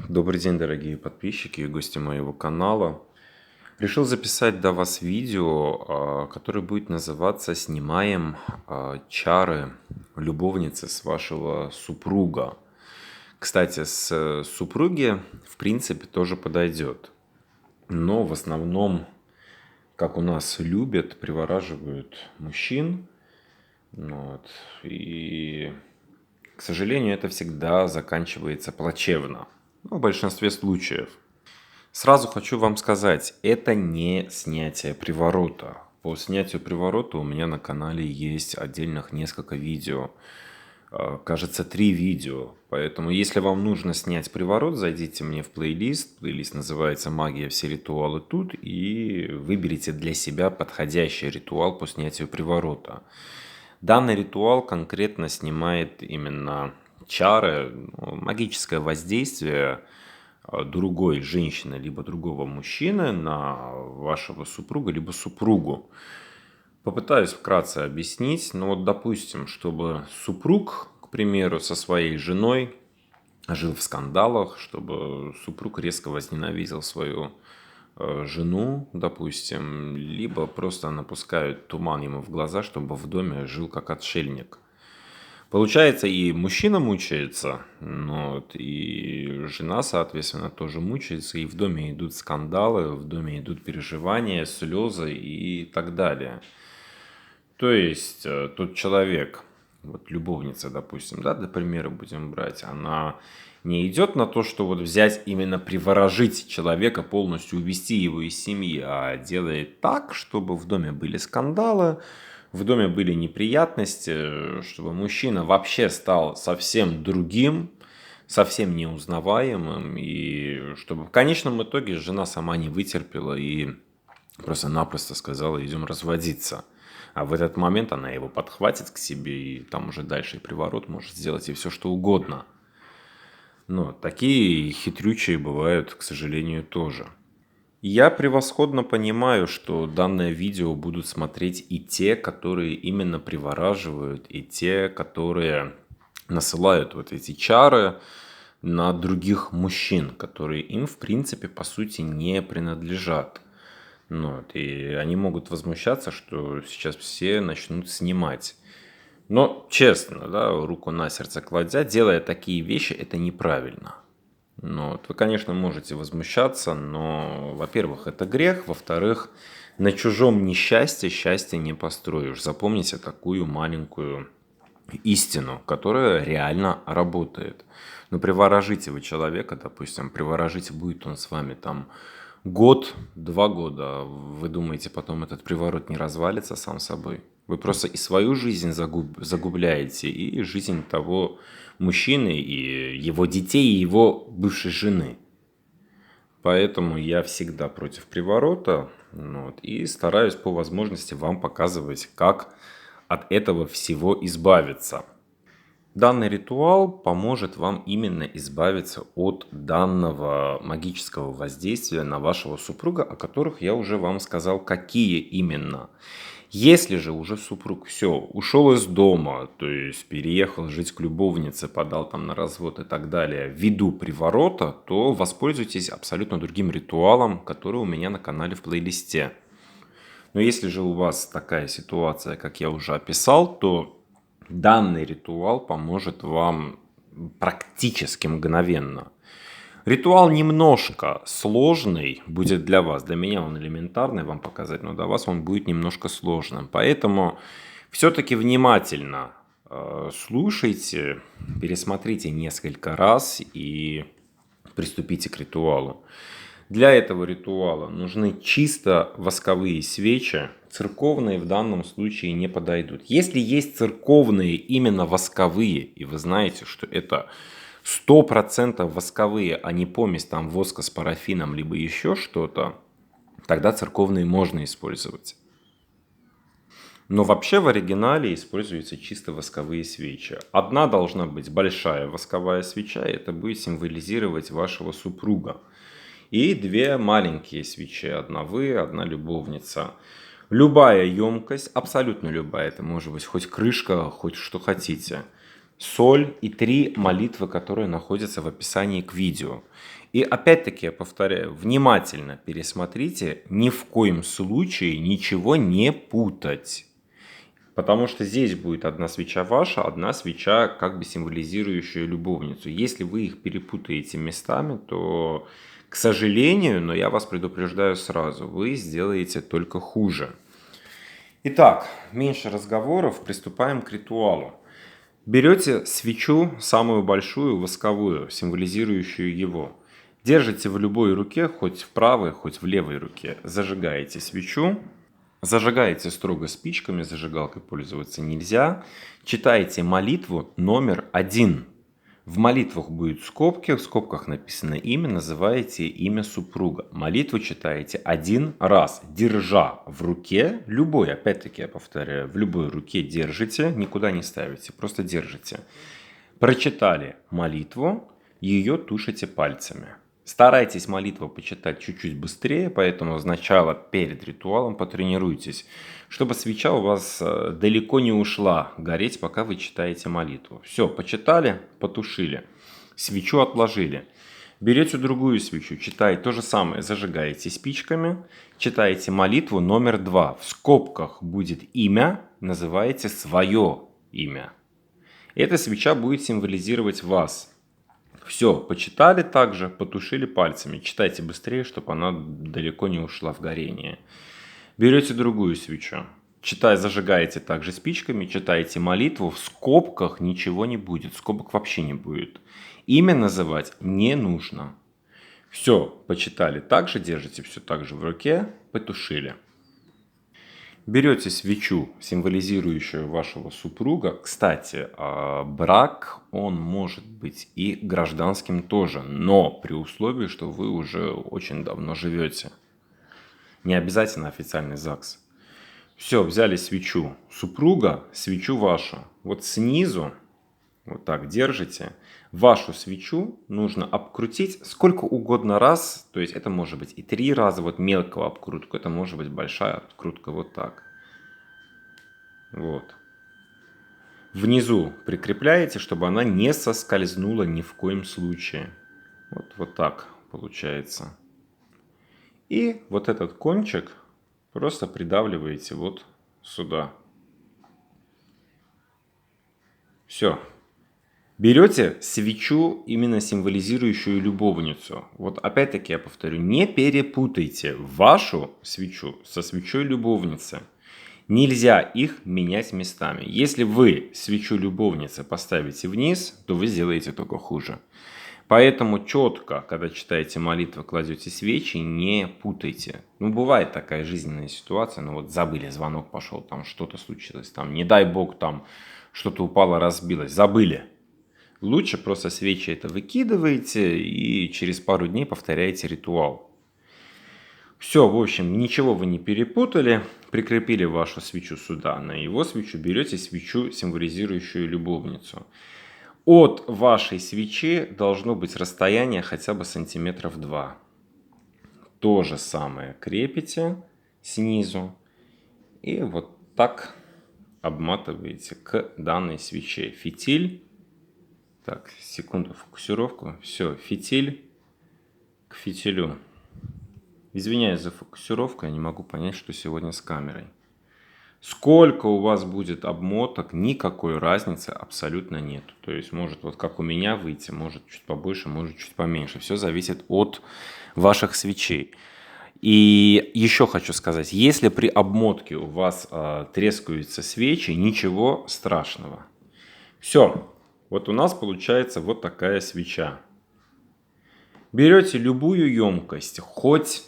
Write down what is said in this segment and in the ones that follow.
Добрый день, дорогие подписчики и гости моего канала. Решил записать для вас видео, которое будет называться «Снимаем чары любовницы с вашего супруга». Кстати, с супруги в принципе тоже подойдет. Но в основном, как у нас любят, привораживают мужчин. Вот. И, к сожалению, это всегда заканчивается плачевно. Ну, в большинстве случаев. Сразу хочу вам сказать, это не снятие приворота. По снятию приворота у меня на канале есть отдельных несколько видео. Кажется, 3 видео. Поэтому, если вам нужно снять приворот, зайдите мне в плейлист. Плейлист называется «Магия. Все ритуалы тут». И выберите для себя подходящий ритуал по снятию приворота. Данный ритуал конкретно снимает именно чары, магическое воздействие другой женщины либо другого мужчины на вашего супруга либо супругу. Попытаюсь вкратце объяснить. Но вот, допустим, чтобы супруг, к примеру, со своей женой жил в скандалах, чтобы супруг резко возненавидел свою жену, допустим, либо просто напускают туман ему в глаза, чтобы в доме жил как отшельник. Получается, и мужчина мучается, и жена, соответственно, тоже мучается, и в доме идут скандалы, в доме идут переживания, слезы и так далее. То есть тот человек, вот любовница, допустим, да, для примера будем брать, она не идет на то, что вот взять именно приворожить человека, полностью увести его из семьи, а делает так, чтобы в доме были скандалы, в доме были неприятности, чтобы мужчина вообще стал совсем другим, совсем неузнаваемым, и чтобы в конечном итоге жена сама не вытерпела и просто-напросто сказала: идем разводиться. А в этот момент она его подхватит к себе, и там уже дальше и приворот может сделать, и все что угодно. Но такие хитрючие бывают, к сожалению, тоже. Я превосходно понимаю, что данное видео будут смотреть и те, которые именно привораживают, и те, которые насылают вот эти чары на других мужчин, которые им, в принципе, по сути, не принадлежат. И они могут возмущаться, что сейчас все начнут снимать. Но честно, да, руку на сердце кладя, делая такие вещи, это неправильно. Вы, конечно, можете возмущаться, но, во-первых, это грех, во-вторых, на чужом несчастье счастье не построишь. Запомните такую маленькую истину, которая реально работает. Приворожите вы человека, допустим, приворожите, будет он с вами там год, 2 года, вы думаете, потом этот приворот не развалится сам собой? Вы просто и свою жизнь загубляете, и жизнь того мужчины, и его детей, и его бывшей жены. Поэтому я всегда против приворота, и стараюсь по возможности вам показывать, как от этого всего избавиться. Данный ритуал поможет вам именно избавиться от данного магического воздействия на вашего супруга, о которых я уже вам сказал, какие именно. Если же уже супруг все, ушел из дома, то есть переехал жить к любовнице, подал там на развод и так далее, ввиду приворота, то воспользуйтесь абсолютно другим ритуалом, который у меня на канале в плейлисте. Но если же у вас такая ситуация, как я уже описал, то данный ритуал поможет вам практически мгновенно. Ритуал немножко сложный будет для вас. Для меня он элементарный вам показать, но для вас он будет немножко сложным. Поэтому все-таки внимательно слушайте, пересмотрите несколько раз и приступите к ритуалу. Для этого ритуала нужны чисто восковые свечи. Церковные в данном случае не подойдут. Если есть церковные именно восковые, и вы знаете, что это 100% восковые, а не помесь там воска с парафином, либо еще что-то, тогда церковные можно использовать. Но вообще в оригинале используются чисто восковые свечи. Одна должна быть большая восковая свеча, и это будет символизировать вашего супруга. И 2 маленькие свечи, одна вы, одна любовница. Любая емкость, абсолютно любая, это может быть хоть крышка, хоть что хотите. соль и 3 молитвы, которые находятся в описании к видео. И опять-таки я повторяю, внимательно пересмотрите, ни в коем случае ничего не путать. Потому что здесь будет одна свеча ваша, одна свеча как бы символизирующая любовницу. Если вы их перепутаете местами, то, к сожалению, но я вас предупреждаю сразу, вы сделаете только хуже. Итак, меньше разговоров, приступаем к ритуалу. Берете свечу, самую большую, восковую, символизирующую его. Держите в любой руке, хоть в правой, хоть в левой руке. Зажигаете свечу. Зажигаете строго спичками, зажигалкой пользоваться нельзя. Читаете молитву номер 1. В молитвах будут скобки, в скобках написано имя, называете имя супруга. Молитву читаете 1 раз, держа в руке, любой, опять-таки я повторяю, в любой руке держите, никуда не ставите, просто держите. Прочитали молитву, ее тушите пальцами. Старайтесь молитву почитать чуть-чуть быстрее, поэтому сначала перед ритуалом потренируйтесь, чтобы свеча у вас далеко не ушла гореть, пока вы читаете молитву. Все, почитали, потушили, свечу отложили. Берете другую свечу, читаете то же самое, зажигаете спичками, читаете молитву номер 2. В скобках будет имя, называете свое имя. Эта свеча будет символизировать вас. Все, почитали также, потушили пальцами. Читайте быстрее, чтобы она далеко не ушла в горение. Берете другую свечу. Зажигаете также спичками, читаете молитву. В скобках ничего не будет. Скобок вообще не будет. Имя называть не нужно. Все, почитали также, держите все так же в руке, потушили. Берете свечу, символизирующую вашего супруга. Кстати, брак, он может быть и гражданским тоже, но при условии, что вы уже очень давно живете. Не обязательно официальный ЗАГС. Все, взяли свечу супруга, свечу вашу. Вот снизу, вот так держите. Вашу свечу нужно обкрутить сколько угодно раз. То есть это может быть и 3 раза, вот мелкого обкрутку. Это может быть большая обкрутка, вот так. Вот. Внизу прикрепляете, чтобы она не соскользнула ни в коем случае. Вот так получается. И вот этот кончик просто придавливаете вот сюда. Все. Берете свечу, именно символизирующую любовницу. Вот опять-таки я повторю, не перепутайте вашу свечу со свечой любовницы. Нельзя их менять местами. Если вы свечу любовницы поставите вниз, то вы сделаете только хуже. Поэтому четко, когда читаете молитву, кладете свечи, не путайте. Бывает такая жизненная ситуация, вот забыли, звонок пошел, там что-то случилось, там не дай бог, там что-то упало, разбилось, забыли. Лучше просто свечи это выкидываете и через пару дней повторяете ритуал. Все, в общем, ничего вы не перепутали. Прикрепили вашу свечу сюда, на его свечу берете свечу, символизирующую любовницу. От вашей свечи должно быть расстояние хотя бы сантиметров 2. То же самое крепите снизу и вот так обматываете к данной свече. Фитиль. Так, секунду, фокусировку. Все, фитиль к фитилю. Извиняюсь за фокусировку, я не могу понять, что сегодня с камерой. Сколько у вас будет обмоток, никакой разницы абсолютно нет. То есть может вот как у меня выйти, может чуть побольше, может чуть поменьше. Все зависит от ваших свечей. И еще хочу сказать, если при обмотке у вас трескаются свечи, ничего страшного. Все, вот у нас получается вот такая свеча. Берете любую емкость, хоть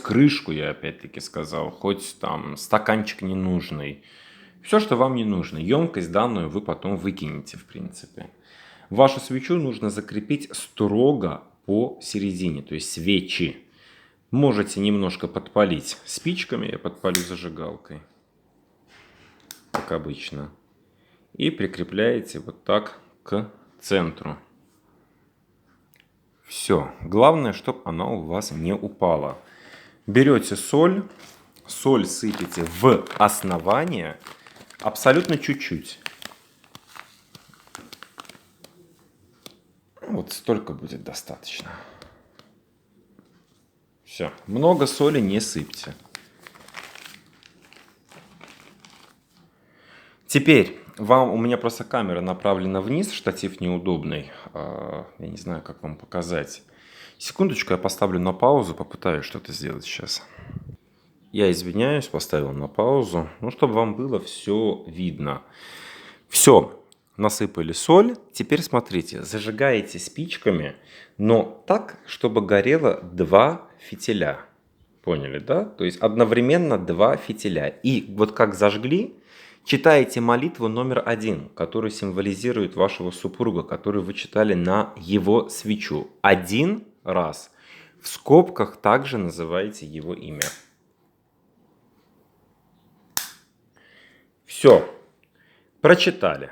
крышку, я опять-таки сказал, хоть там стаканчик ненужный. Все, что вам не нужно. Емкость данную вы потом выкинете, в принципе. Вашу свечу нужно закрепить строго посередине, то есть свечи. Можете немножко подпалить спичками, я подпалю зажигалкой, как обычно. И прикрепляете вот так к центру. Все. Главное, чтобы она у вас не упала. Берете соль сыпете в основание абсолютно чуть-чуть. вот столько будет достаточно. Все. Много соли не сыпьте. Теперь у меня просто камера направлена вниз, штатив неудобный. Я не знаю, как вам показать. Секундочку, я поставлю на паузу, попытаюсь что-то сделать сейчас. Я извиняюсь, поставил на паузу, чтобы вам было все видно. Все, насыпали соль. Теперь смотрите, зажигаете спичками, но так, чтобы горело 2 фитиля. Поняли, да? То есть одновременно 2 фитиля. И вот как зажгли, читаете молитву номер 1, которая символизирует вашего супруга, которую вы читали на его свечу. 1 раз. В скобках также называете его имя. Все. Прочитали.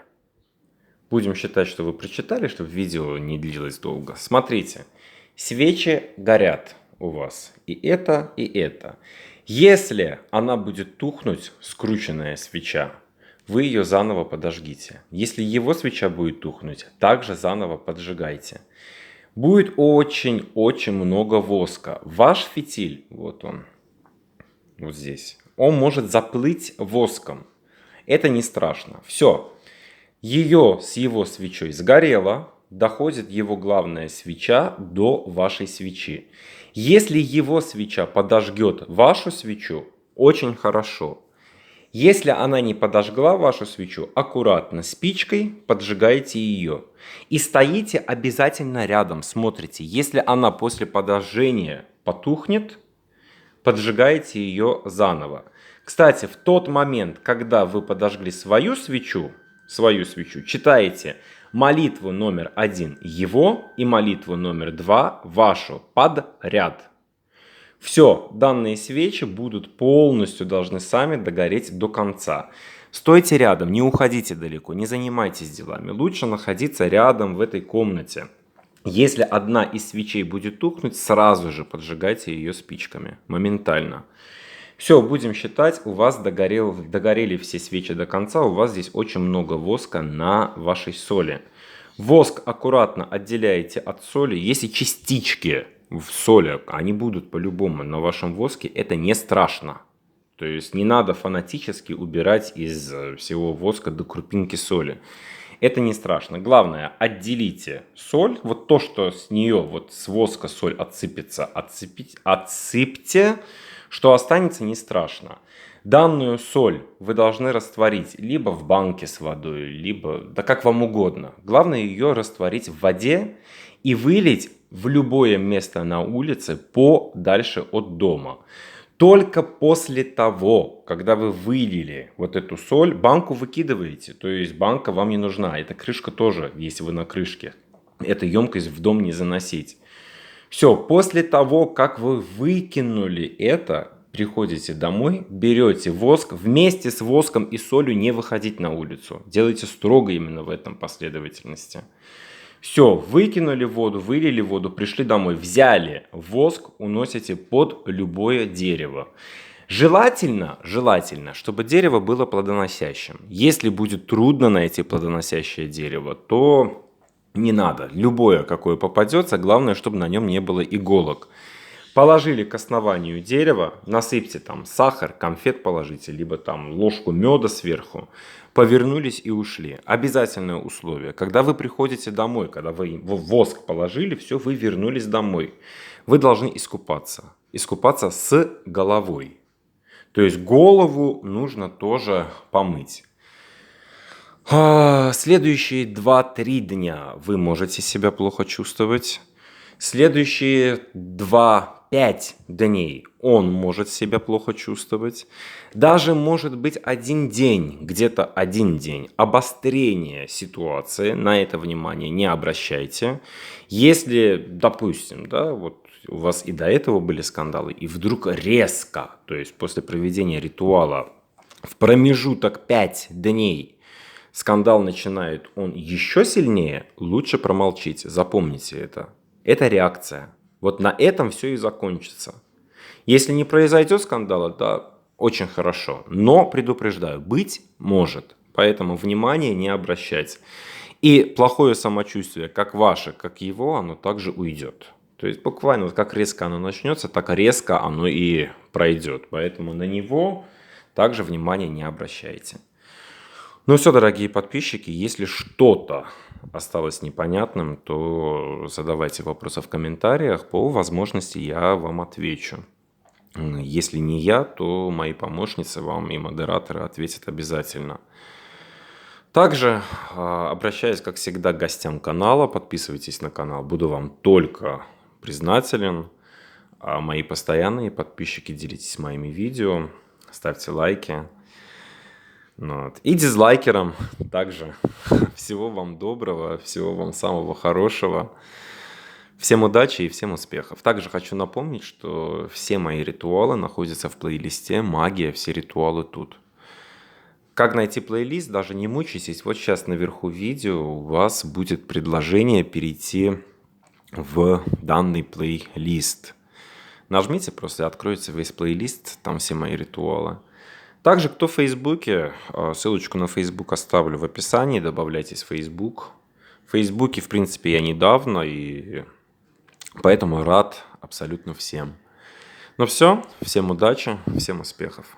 Будем считать, что вы прочитали, чтобы видео не длилось долго. Смотрите. Свечи горят у вас. И это, и это. Если она будет тухнуть, скрученная свеча, вы ее заново подожгите. Если его свеча будет тухнуть, также заново поджигайте. Будет очень-очень много воска. Ваш фитиль, вот он, вот здесь, он может заплыть воском. Это не страшно. Все. Ее с его свечой сгорело, доходит его главная свеча до вашей свечи. Если его свеча подожгет вашу свечу, очень хорошо. Если она не подожгла вашу свечу, аккуратно спичкой поджигаете ее. И стоите обязательно рядом, смотрите. Если она после подожжения потухнет, поджигаете ее заново. Кстати, в тот момент, когда вы подожгли свою свечу, читаете молитву номер 1 его и молитву номер 2 вашу подряд. Все, данные свечи будут полностью должны сами догореть до конца. Стойте рядом, не уходите далеко, не занимайтесь делами. Лучше находиться рядом в этой комнате. Если одна из свечей будет тухнуть, сразу же поджигайте ее спичками, моментально. Все, будем считать, у вас догорели все свечи до конца, у вас здесь очень много воска на вашей соли. Воск аккуратно отделяете от соли, если частички в соли, они будут по-любому на вашем воске, это не страшно. То есть не надо фанатически убирать из всего воска до крупинки соли. Это не страшно. Главное, отделите соль. Вот то, что с нее, вот с воска соль отсыпется, отсыпьте. Что останется, не страшно. Данную соль вы должны растворить либо в банке с водой, либо, да как вам угодно. Главное ее растворить в воде и вылить в любое место на улице подальше от дома. Только после того, когда вы вылили вот эту соль, банку выкидываете. То есть банка вам не нужна. Эта крышка тоже, если вы на крышке. Эту емкость в дом не заносить. Все, после того, как вы выкинули это, приходите домой, берете воск, вместе с воском и солью не выходить на улицу. Делайте строго именно в этом последовательности. Все, выкинули воду, вылили воду, пришли домой, взяли воск, уносите под любое дерево. Желательно, чтобы дерево было плодоносящим. Если будет трудно найти плодоносящее дерево, то не надо. Любое, какое попадется, главное, чтобы на нем не было иголок. Положили к основанию дерева, насыпьте там сахар, конфет положите, либо там ложку меда сверху. Повернулись и ушли. Обязательное условие. Когда вы приходите домой, когда вы воск положили, все, вы вернулись домой. Вы должны искупаться. Искупаться с головой. То есть голову нужно тоже помыть. Следующие 2-3 дня вы можете себя плохо чувствовать. Следующие 2-5 дней он может себя плохо чувствовать. Даже может быть где-то один день обострение ситуации. На это внимание не обращайте. Если, допустим, вот у вас и до этого были скандалы, и вдруг резко, то есть после проведения ритуала в промежуток 5 дней, скандал начинает он еще сильнее, лучше промолчите, запомните это. Это реакция. Вот на этом все и закончится. Если не произойдет скандала, да, очень хорошо. Но, предупреждаю, быть может. Поэтому внимание не обращать. И плохое самочувствие, как ваше, как его, оно также уйдет. То есть буквально вот как резко оно начнется, так резко оно и пройдет. Поэтому на него также внимания не обращайте. Ну все, дорогие подписчики, если что-то осталось непонятным, то задавайте вопросы в комментариях. По возможности я вам отвечу. Если не я, то мои помощницы вам и модераторы ответят обязательно. Также обращаюсь, как всегда, к гостям канала. Подписывайтесь на канал. Буду вам только признателен. А мои постоянные подписчики, делитесь моими видео, ставьте лайки. Вот. И дизлайкерам также. Всего вам доброго, всего вам самого хорошего. Всем удачи и всем успехов. Также хочу напомнить, что все мои ритуалы находятся в плейлисте «Магия. Все ритуалы тут». Как найти плейлист, даже не мучайтесь. Вот сейчас наверху видео у вас будет предложение перейти в данный плейлист. Нажмите, просто откроется весь плейлист, там все мои ритуалы. Также, кто в Фейсбуке, ссылочку на Фейсбук оставлю в описании, добавляйтесь в Фейсбук. В Фейсбуке, в принципе, я недавно, и поэтому рад абсолютно всем. Ну все, всем удачи, всем успехов.